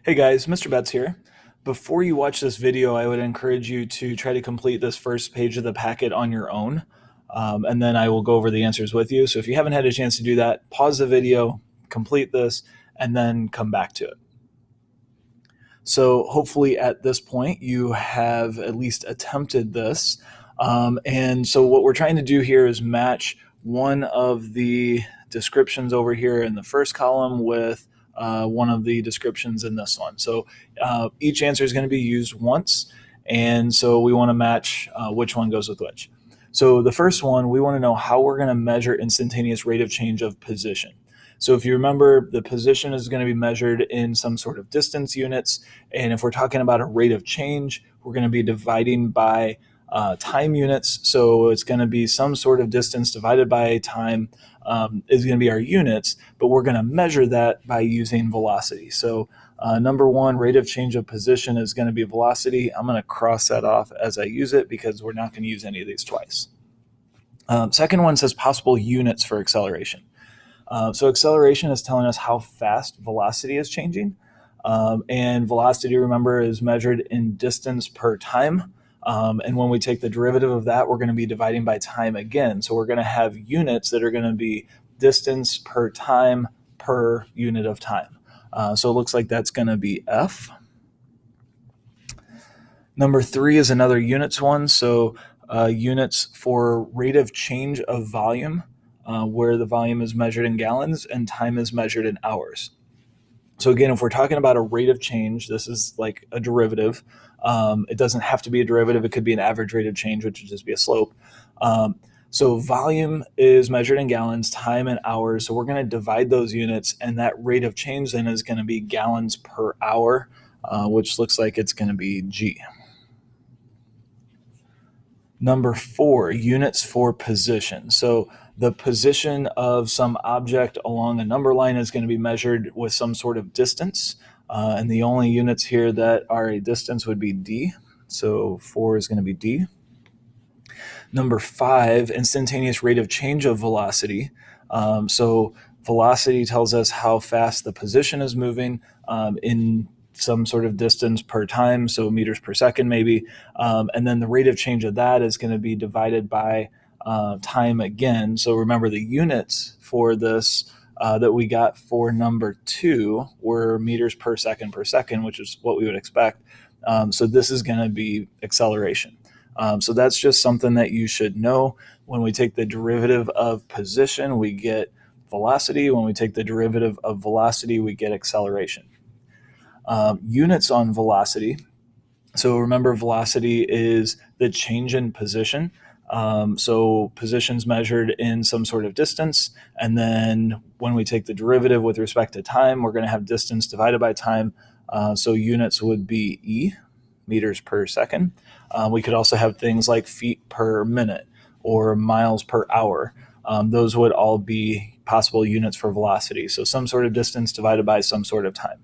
Hey guys, Mr. Betts here. Before you watch this video, I would encourage you to try to complete this first page of the packet on your own, and then I will go over the answers with you. So if you haven't had a chance to do that, pause the video, complete this, and then come back to it. So hopefully at this point you have at least attempted this. And so what we're trying to do here is match one of the descriptions over here in the first column with one of the descriptions in this one. So each answer is going to be used once, and so we want to match which one goes with which. So the first one, we want to know how we're going to measure instantaneous rate of change of position. So if you remember, the position is going to be measured in some sort of distance units, and if we're talking about a rate of change, we're going to be dividing by time units. So it's going to be some sort of distance divided by time is going to be our units, but we're going to measure that by using velocity. So number one, rate of change of position is going to be velocity. I'm going to cross that off as I use it because we're not going to use any of these twice. Second one says possible units for acceleration. So acceleration is telling us how fast velocity is changing. And velocity, remember, is measured in distance per time. And when we take the derivative of that, we're going to be dividing by time again. So we're going to have units that are going to be distance per time per unit of time. So it looks like that's going to be F. Number three is another units one. So units for rate of change of volume, where the volume is measured in gallons and time is measured in hours. So again, if we're talking about a rate of change, this is like a derivative. It doesn't have to be a derivative. It could be an average rate of change, which would just be a slope. So volume is measured in gallons, time in hours. So we're going to divide those units, and that rate of change then is going to be gallons per hour, which looks like it's going to be G. Number four, units for position. So the position of some object along a number line is going to be measured with some sort of distance. And the only units here that are a distance would be D. So 4 is going to be D. Number five, instantaneous rate of change of velocity. So velocity tells us how fast the position is moving in some sort of distance per time, so meters per second maybe. And then the rate of change of that is going to be divided by time again. So remember, the units for this that we got for number two were meters per second, which is what we would expect. So this is going to be acceleration. So that's just something that you should know. When we take the derivative of position, we get velocity. When we take the derivative of velocity, we get acceleration. Units on velocity. So remember, velocity is the change in position. So position's measured in some sort of distance, and then when we take the derivative with respect to time, we're going to have distance divided by time. So units would be E, meters per second. We could also have things like feet per minute or miles per hour. Those would all be possible units for velocity. So some sort of distance divided by some sort of time.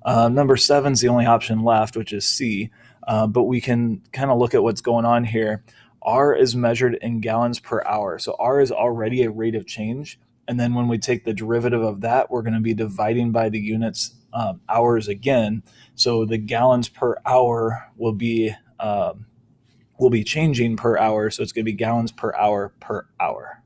Number seven is the only option left, which is C, but we can kind of look at what's going on here. R is measured in gallons per hour. So R is already a rate of change. And then when we take the derivative of that, we're going to be dividing by the units hours again. So the gallons per hour will be changing per hour. So it's going to be gallons per hour per hour.